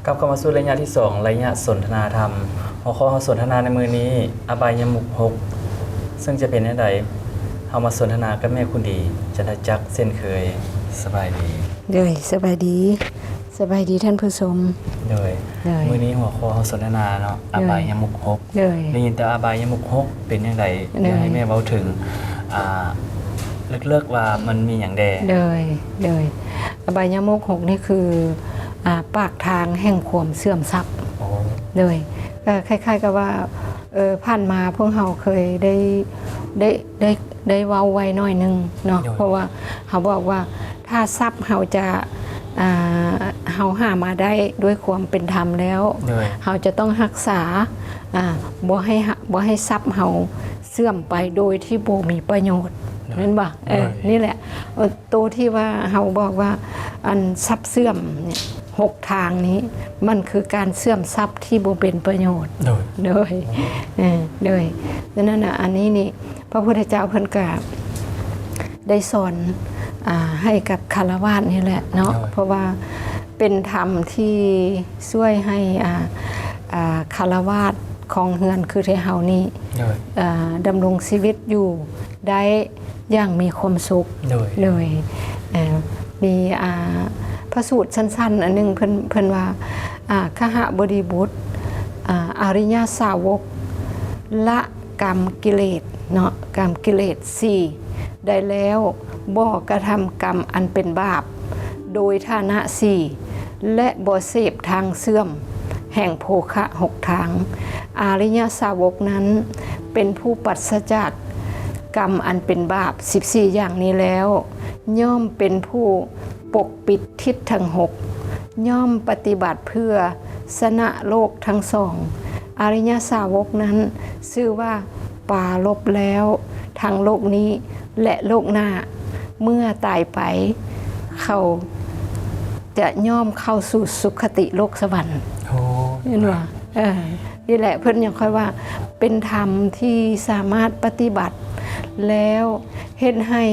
กลับเข้ามาสู่ระยะที่2ระยะสนทนาธรรมหัวข้อสนทนาในมือนี้อบายมุข6ซึ่งจะเป็นใดเฮามาสนทนากับแม่คุณดีจันทจักรเส้นเคยสบายดีสบายดีท่านผู้ชมมื้อนี้หัวข้อสนทนาเนาะอบายมุข6ได้ยินแต่อบายมุข6เป็นจังไดเดี๋ยวให้แม่เว้าถึงเลิกว่ามันมีหยังแดอบายมุข6นี่คือปากทางแห่งความเสื่อมทรัพย์ก็คล้ายๆกับว่าผ่านมาพวกเราเคยได้เว้าไว้หน่อยนึงเนาะเพราะว่าเขาบอกว่าถ้าทรัพย์เราจะเราหามาได้ด้วยความเป็นธรรมแล้วเราจะต้องรักษาบ่ให้ทรัพย์เราเสื่อมไปโดยที่บ่มีประโยชน์นั่นบ่นี่แหละตัวที่ว่าเราบอกว่าอันทรัพย์เสื่อมเนี่ย6ทางนี้มันคือการเสื่อมทรัพย์ที่บ่เป็นประโยชน์โดยดังนั้นอันนี้นี่พระพุทธเจ้าเพิ่นก็ได้สอนให้กับคฤหัสถ์นี่แหละเนาะเพราะว่าเป็นธรรมที่ช่วยให้คฤหัสถ์ของเฮือนคือที่เฮานี่ดำรงชีวิตอยู่ได้อย่างมีความสุขเลยมีพระสูตรสั้นๆอันนึงเพิ่นว่าคหบดีบุตรอริยสาวกละกรรมกิเลสเนาะกรรมกิเลส4ได้แล้วบ่กระทำกรรมอันเป็นบาปโดยฐานะ4และบ่เสพทางเสื่อมแห่งโภคะ6ทางอริยสาวกนั้นเป็นผู้ปราศจากกรรมอันเป็นบาป14อย่างนี้แล้วย่อมเป็นผู้ปกปิดทิศทั้ง6ย่อมปฏิบัติเพื่อชนะโลกทั้งสองอริยสาวกนั้นชื่อว่าปาลบแล้วทั้งโลกนี้และโลกหน้าเมื่อตายไปเขาจะย่อมเข้าสู่สุคติโลกสวรรค์เห็นว่านี่แหละเพิ่นยังค่อยว่าเป็นธรรมที่สามารถปฏิบัติแล้วเฮ็ดให้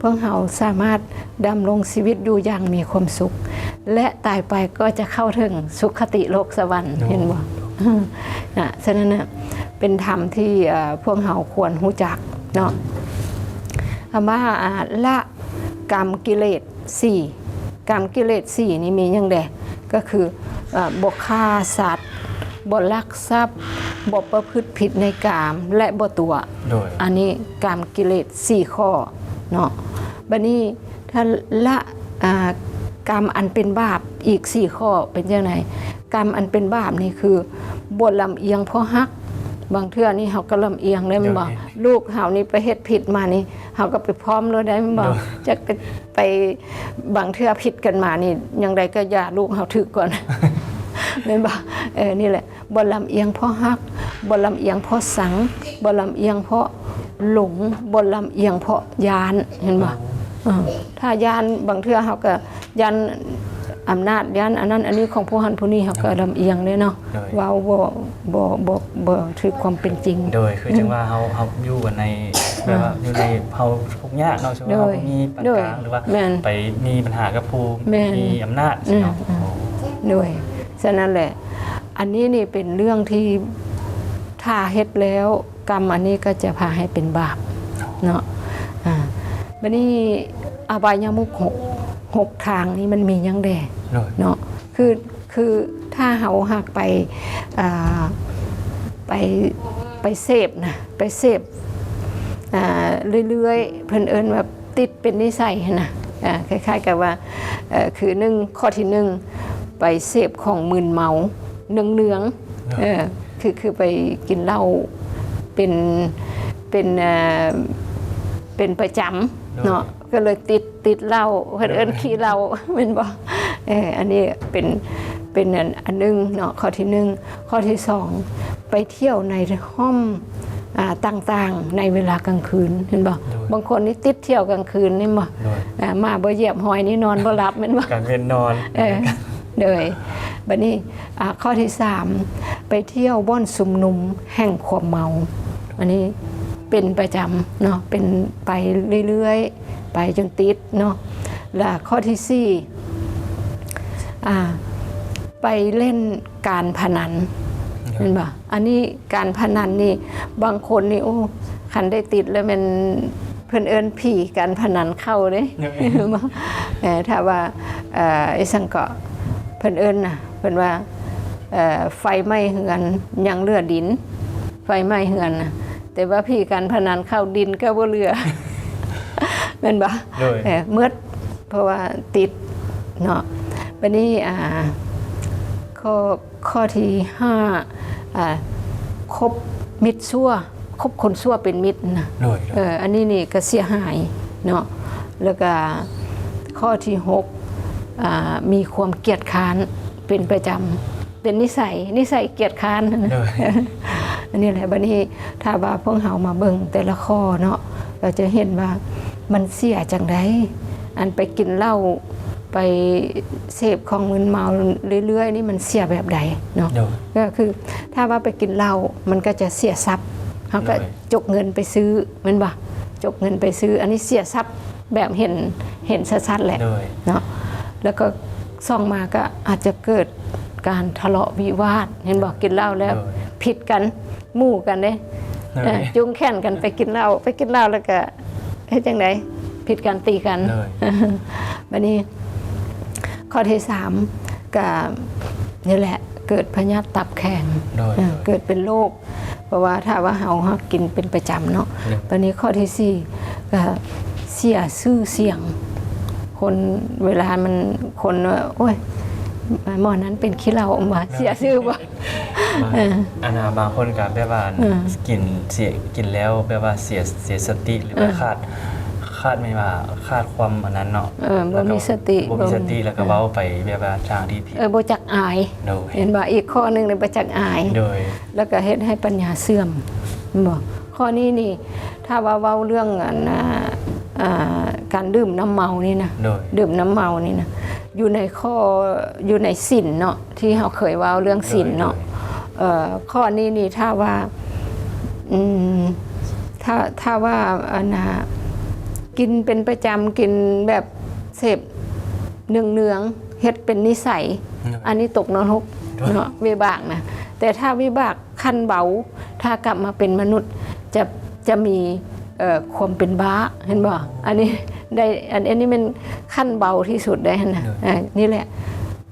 พวกเราสามารถดำรงชีวิตอยู่อย่างมีความสุขและตายไปก็จะเข้าถึงสุคติโลกสวรรค์เห็นบ่ฉะนั้นเป็นธรรมที่พวกเราควรรู้จักเนาะคำว่าละกรรมกิเลส4กรรมกิเลส4นี่มีอย่างใดก็คือบ่ฆ่าสัตว์บ่ลักทรัพย์บ่ประพฤติผิดในกามและบ่ตัวอันนี้กรรมกิเลส4ข้อเนาะบัดนี้ถ้าละกรรมอันเป็นบาปอีก4ข้อเป็นจังไดกรรมอันเป็นบาปนี่คือบ่ลำเอียงเพราะฮักบางเทื่อนี่เฮาก็ลำเอียงได้มั้ยบ่ลูกเฮานี่ไปเฮ็ดผิดมานี่เฮาก็ไปพร้อมแล้วได้มั้ยบ่จะไปบางเทื่อผิดกันมานี่ยังไดก็อย่าลูกเฮาถึกก่อนแม่นบ่นี่แหละบ่ลำเอียงเพราะฮักบ่ลำเอียงเพราะสังบ่ลำเอียงเพราะหลงบ่ลำเอียงเพราะยานเห็นบ่ถ้ายานบางเทื่อเฮาก็ยานอำนาจยันอันนั้นอันนี้ของผู้หันผู้นี้เขาก็ลำเอียงเลยเนาะว่าบ่ถือความเป็นจริงโดยคือจังว่าเขาอยู่กันในแบบว่าอยู่ในเฮาทุกข์ยากเนาะใช่ไหมว่ามีปัญหาหรือว่าไปมีปัญหากับผู้มีอำนาจเนาะด้วยฉะนั้นแหละอันนี้นี่เป็นเรื่องที่ถ้าเฮ็ดแล้วกรรมอันนี้ก็จะพาให้เป็นบาปเนาะบัดนี้อบายมุข6ทางนี้มันมียังแดเนาะคือถ้าเฮาหักไปเสพนะไปเสพเรื่อยๆเพิ่นเอิ้นว่าติดเป็นนิสัยนะคล้ายๆกับว่าคือ1ข้อที่1ไปเสพของมึนเมาเนืองคือไปกินเหล้าเป็นประจำเนาะก็เลยติดเหล้าเพิ่นเอิ้นขี้เหล้าแม่นบ่อันนี้เป็นอันนึงเนาะข้อที่1ข้อที่2ไปเที่ยวในห้องต่างๆในเวลากลางคืนเห็นบ่บางคนนี่ติดเที่ยวกลางคืนนี่บ่มาบ่เหยียบหอยนี่นอนบ่หลับแม่นบ่กลางเว้นนอนเลยบัดนี้ข้อที่3ไปเที่ยวบ่อนสุมนุมแห่งความเมาอันนี้เป็นประจำเนาะเป็นไปเรื่อยๆไปจนติดเนาะและข้อที่4 ไปเล่นการพนันเห็นป่ะอันนี้การพนันนี่บางคนนี่โอ้คันได้ติดแล้วมันเพิ่นเอิ้นผีการพนันเข้าเด้ถ้าว่าไอ้สังเกาะเพิ่นเอิ้นน่ะเพิ่นว่าไฟไหม้เฮือนยังเหลือดินไฟไหม้เฮือนน่ะแต่ว่าผีการพนันเข้าดินก็บ่เหลือแม่นบ่เมื่อเพราะว่าติดเนาะบัดนี้ข้อที่5คบมิตรชั่วคบคนชั่วเป็นมิตรนะอันนี้นี่ก็เสียหายเนาะแล้วก็ข้อที่6มีความเกียจค้านเป็นประจำเป็นนิสัยเกียจค้านนะอันนี้แหละบัดนี้ถ้าว่าพวกเฮามาเบิ่งแต่ละข้อเนาะเราจะเห็นว่ามันเสียจังได๋อันไปกินเหล้าไปเสพของมึนเมาเรื่อยๆนี่มันเสียแบบใดเนาะก็คือถ้าว่าไปกินเหล้ามันก็จะเสียทรัพย์เขาก็จกเงินไปซื้อมันบ่จกเงินไปซื้ออันนี้เสียทรัพย์แบบเห็นชัดๆแหละเนาะแล้วก็ซ่องมาก็อาจจะเกิดการทะเลาะวิวาทเห็นบอกกินเหล้าแล้วผิดกันหมู่กันเด้จุงแข่นกันไปกินเหล้าแล้วก็เฮ็ดจังได๋ผิดกันตีกันบัดนี้ข้อที่3ก็นี่แหละเกิดพยาธิตับแข็งเกิดเป็นโรคเพราะว่าถ้าว่าเฮากินเป็นประจำเนาะตอนนี้ข้อที่4ก็เสียชื่อเสียงคนเวลามันคนว่าโอ้ยหมอนั้นเป็นขี้เหล้าว่าเสียชื่อบ่บางคนก็แบบว่ากินแล้วแบบว่าเสียสติหรือว่าคาดไม่ว่าคาดความอันนั้นเนาะบ่มีสติแล้วก็เว้าไปแบบว่าทางที่ผิดบ่จักอายเห็นบ่อีกข้อนึงเนี่ยบ่จักอายแล้วก็เฮ็ดให้ปัญญาเสื่อมบ่ข้อนี้นี่ถ้าว่าเว้าเรื่องการดื่มน้ำเมานี่นะดื่มน้ำเมานี่นะอยู่ในศีลเนาะที่เฮาเคยเว้าเรื่องศีลเนาะข้อนี้นี่ถ้าว่าถ้าว่ากินเป็นประจำกินแบบเสพเนืองๆเฮ็ดเป็นนิสัยอันนี้ตกนรกเนาะวิบากนะแต่ถ้าวิบากขั้นเบาถ้ากลับมาเป็นมนุษย์จะมีความเป็นบ้าเห็นบ่อันนี้ได้อันนี้มันขั้นเบาที่สุดได้นะนี่แหละ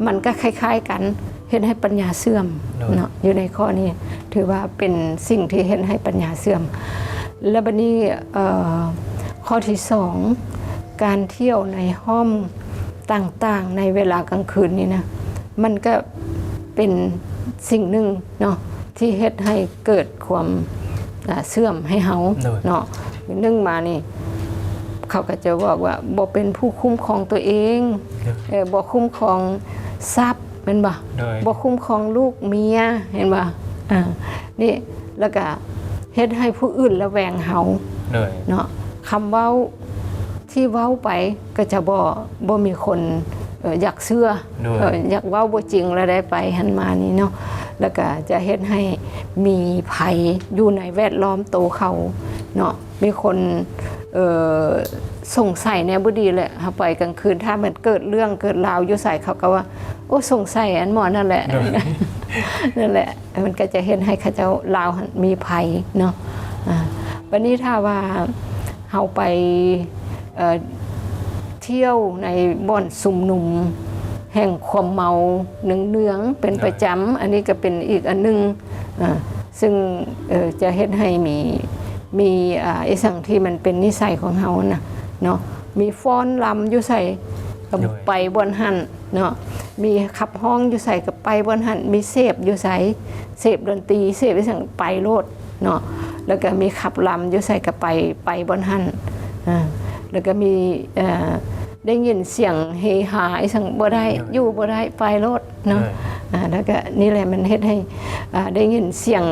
มันก็คล้ายๆกันเฮ็ดให้ปัญญาเสื่อมเนาะอยู่ในข้อนี้ถือว่าเป็นสิ่งที่เฮ็ดให้ปัญญาเสื่อมแล้วบัดนี้ข้อที่2การเที่ยวในห้องต่างๆในเวลากลางคืนนี่นะมันก็เป็นสิ่งหนึ่งเนาะที่เฮ็ดให้เกิดความเสื่อมให้เฮาเนาะนึ่งมานี่เขาก็จะบอกว่าบ่เป็นผู้คุ้มครองตัวเองบ่คุ้มครองทรัพย์แม่นบ่บ่คุ้มครองลูกเมียเห็นบ่นี่แล้วก็เฮ็ดให้ผู้อื่นระแวงเฮาเนาะคำเว้าที่เว้าไปก็จะบ่มีคนอยากเชื่ออยากเว้าบ่จริงแล้วได้ไปหันมานี่เนาะแล้วก็จะเฮ็ดให้มีภัยอยู่ในแวดล้อมโตเขาเนาะมีคนสงสัยแนวบ่ดีแหละเฮาไปกลางคืนถ้ามันเกิดเรื่องเกิดราวอยู่ใส่เขาก็ว่าโอ้สงสัยอันหมอนั่นแหละนั่นแหละมันก็จะเฮ็ดให้เขาเจ้าลาวมีภัยเนาะวันนี้ถ้าว่าเฮาไปเที่ยวในบ่อนซุ่มนุมแห่งความเมาเนืองๆเป็นประจำอันนี้ก็เป็นอีกอันนึงซึ่งจะเฮ็ดให้มีไอ้สั่งที่มันเป็นนิสัยของเฮานะเนาะมีฟ้อนลำอยู่ใส่กับไปบนหันเนาะมีขับห้องอยู่ใส่กับไปบนหันมีเสพอยู่ใส่เสพดนตรีเสพไอ้สั่งไปโลดเนาะแล้วก็มีขับลำอยู่ใส่กับไปบนหันแล้วก็มีได้ยินเสียงเฮฮาไอ้สั่งบ่ได้อยู่บ่ได้ไปโลดเนาะแล้วก็นี่แหละมันเฮ็ดให้ได้ยินเสียง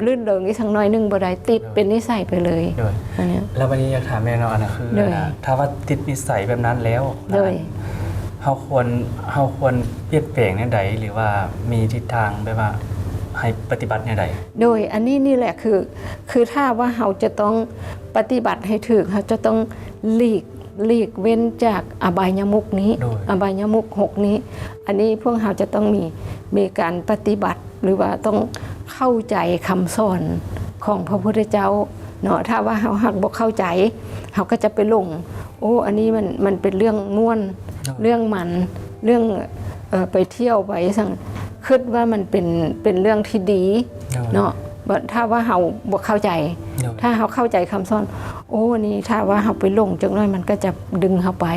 ลื่นเริงอีกสักน้อยนึงบ่ได้ติดเป็นนิสัยไปเลยอันนี้แล้ววันนี้อยากถามแม่เนาะอันนั้นคือถ้าว่าติดนิสัยแบบนั้นแล้วเฮาควรเปลี่ยนแปลงแนวใดหรือว่ามีทิศทางแบบว่าให้ปฏิบัติแนวใดโดยอันนี้นี่แหละคือถ้าว่าเฮาจะต้องปฏิบัติให้ถูกเฮาจะต้องหลีก หลีกเว้นจากอบายมุขนี้อบายมุข6นี้อันนี้พวกเราจะต้องมีการปฏิบัติหรือว่าต้องเข้าใจคำสอนของพระพุทธเจ้าเนาะถ้าว่าเราหักบ่เข้าใจเราก็จะไปหลงโอ้อันนี้มันเป็นเรื่องม่วนเรื่องมันเรื่องไปเที่ยวไปสั่งคิดว่ามันเป็นเรื่องที่ดีเนาะถ้าว่าเราบ่เข้าใจถ้าเราเข้าใจคำสอนโอ้นี่ถ้าว่าเราไปหลงจังน้อยมันก็จะดึงเราไป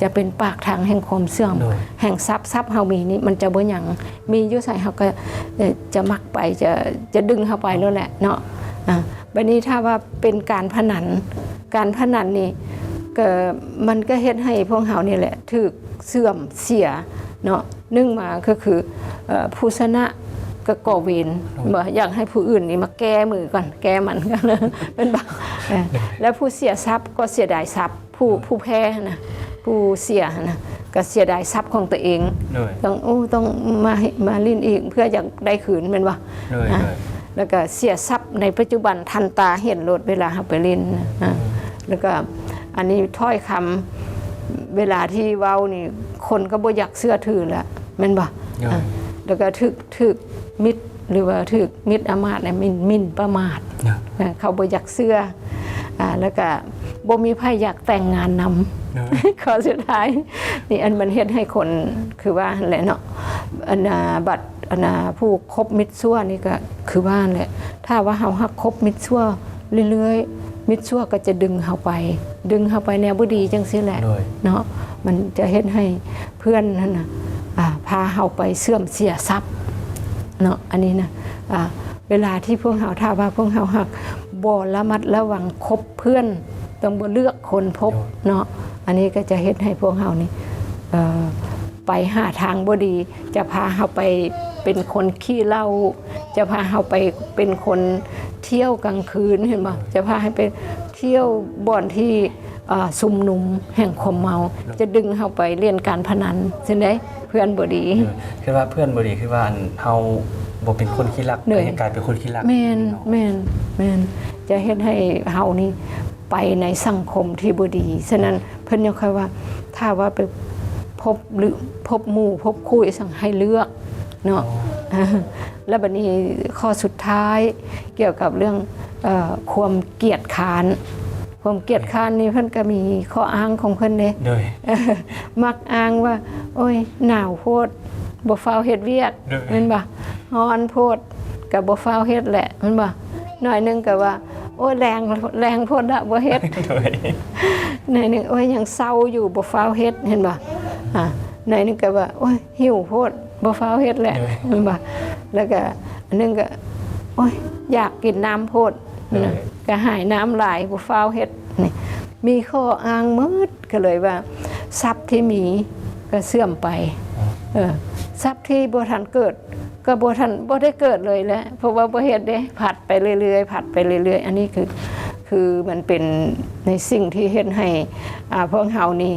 จะเป็นปากทางแห่งความเสื่อมแห่งทรัพย์เรามีนี่มันจะบ่หยังมีอยู่ใส่เราก็จะมักไปจะดึงเราไปแล้วแหละเนาะบัดนี้ถ้าว่าเป็นการพนันนี่ก็มันก็เฮ็ดให้พวกเรานี่แหละถูกเสื่อมเสียเนาะนึ่งมาก็คือผู้ชนะก็ก่อเวรบ่อยากให้ผู้อื่นนี่มาแก้มือก่อนแก้มันก็เป็นบ่แล้วผู้เสียทรัพย์ก็เสียดายทรัพย์ผู้แพ้นะผู้เสียนะก็เสียดายทรัพย์ของตัวเองต้องมาลิ้นอีกเพื่ออยากได้คืนแม่นบ่แล้วก็เสียทรัพย์ในปัจจุบันทันตาเห็นโลดเวลาเฮาไปเล่นแล้วก็อันนี้ถ้อยคำเวลาที่เว้านี่คนก็บ่อยากเชื่อถือแล้วแม่นบ่แล้วก็ถึกมิตรหรือว่าถึกมิตรอามาตย์เนี่ยมินประมาทเขาบ่อยากเชื่อแล้วก็บ่มีไผอยากแต่งงานนำข้อสุดท้ายนี่อันมันเฮ็ดให้คนคือว่าแหละเนาะบัดผู้คบมิตรชั่วนี่ก็คือว่าแหละถ้าว่าเฮาฮักคบมิตรชั่วเรื่อยๆมิตรชั่วก็จะดึงเฮาไปแนวบ่ดีจังซี่แหละเนาะมันจะเฮ็ดให้เพื่อนนั่นน่ะพาเฮาไปเสื่อมเสียทรัพย์เนาะอันนี้นะเวลาที่พวกเฮาถ้าว่าพวกเฮาฮักบ่ระมัดระวังคบเพื่อนต้องบ่เลือกคนพบเนาะอันนี้ก็จะเฮ็ดให้พวกเฮานี่ไปหาทางบ่ดีจะพาเฮาไปเป็นคนขี้เหล้าจะพาเฮาไปเป็นคนเที่ยวกลางคืนเห็นบ่จะพาให้ไปเที่ยวบ่อนที่ซุ่มนุมแห่งความเมาจะดึงเฮาไปเล่นการพนันซั่นได้เพื่อนบ่ดีคือว่าเพื่อนบ่ดีคือว่าเฮาบ่เป็นคนขี้รักจะกลายเป็นคนขี้รักแม่นจะเฮ็ดให้เฮานี่ไปในสังคมที่บ่ดีฉะนั้นเพิ่นยังค่อยว่าถ้าว่าไปพบหมู่พบคู่สั่งให้เลือกเนาะแล้วบัดนี้ข้อสุดท้ายเกี่ยวกับเรื่องความเกียจคร้านนี่เพิ่นก็มีข้ออ้างของเพิ่นเด้มักอ้างว่าโอ้ยหนาวโพดบ่ฟ้าวเฮ็ดเวียกแม่นบ่ร้อนโพดก็บ่ฟ้าวเฮ็ดแหละแม่นบ่หน่อยนึงก็ว่าโอ้ยแรงโพดอะบ่เฮ็ดหน่อยนึงโอ้ยยังเศร้าอยู่บ่ฟ้าวเฮ็ดเห็นบ่หน่อยนึงก็ว่าโอ้ยหิวโพดบ่ฟ้าวเฮ็ดแหละแม่นบ่แล้วก็อันนึงก็โอ้ยอยากกินน้ำโพดก็หายน้ำหลายบ่ฟ้าวเฮ็ดนี่มีข้ออ้างหมดก็เลยว่าทรัพย์ที่มีก็เสื่อมไปทรัพย์ที่บ่ทันเกิดก็บ่ได้เกิดเลยแหละเพราะว่าบ่เฮ็ดเด้ผัดไปเรื่อยๆอันนี้คือมันเป็นในสิ่งที่เฮ็ดให้พวกเฮานี่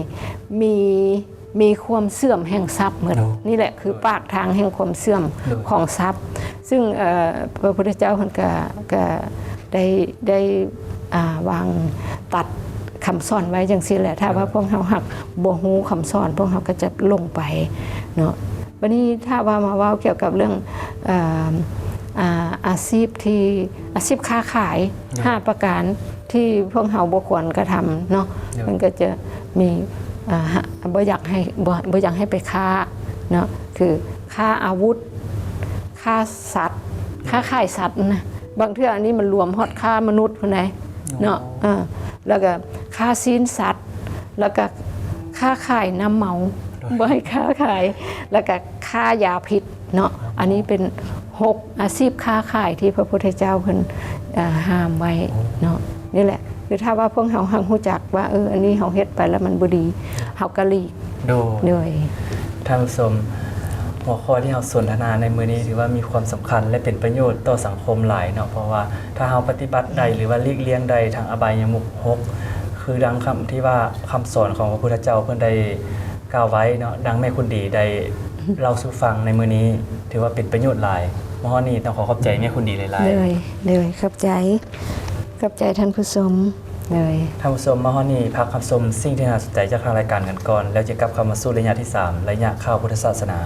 มีความเสื่อมแห่งทรัพย์เหมือนนี่แหละคือปากทางแห่งความเสื่อมของทรัพย์ซึ่งพระพุทธเจ้าเพิ่นก็ได้วางตัดคำสอนไว้จังซี่แหละถ้าว่าพวกเฮาหักบ่ฮู้คำสอนพวกเฮาก็จะลงไปเนาะวันนี้ถ้าว่ามาเว้าเกี่ยวกับเรื่องอาชีพค้าขาย5ประการที่พวกเฮาบ่ควรกระทำเนาะมันก็จะมีบ่อยากให้ไปค้าเนาะคือค้าอาวุธค้าสัตว์ค้าขายสัตว์นะบางเทื่ออันนี้มันรวมฮอดค้ามนุษย์พุ่นใดเนาะแล้วก็ค้าศีลสัตว์แล้วก็ค้าขายน้ำเมาบ่ให้ค้าขายแล้วก็ค้ายาพิษเนาะอันนี้เป็น6อาชีพค้าขายที่พระพุทธเจ้าเพิ่นห้ามไว้เนาะนี่แหละคือถ้าว่าพวกเฮาฮู้จักว่าอันนี้เฮาเฮ็ดไปแล้วมันบ่ดีเฮาก็หลีกโดยท่านผู้ชมหัวข้อที่เราสนทนาในมื้อนี้ถือว่ามีความสำคัญและเป็นประโยชน์ต่อสังคมหลายเนาะเพราะว่าถ้าเราปฏิบัติใดหรือว่าหลีกเลี่ยงใดทางอบายมุข6คือดังคำที่ว่าคำสอนของพระพุทธเจ้าเพิ่นได้กล่าวไว้เนาะดังแม่คุณดีได้เล่าสู่ฟังในมื้อนี้ถือว่าเป็นประโยชน์หลายมื้อนี้ต้องขอขอบใจแม่คุณดีหลายๆเลยขอบใจท่านผู้ชม เลย ท่านผู้ชมมาฮอดนี้พักคำชมสิ่งที่น่าสนใจจากทางรายการกันก่อน แล้วจะกลับเข้ามาสู่ระยะที่ 3 ระยะข่าวพุทธศาสนา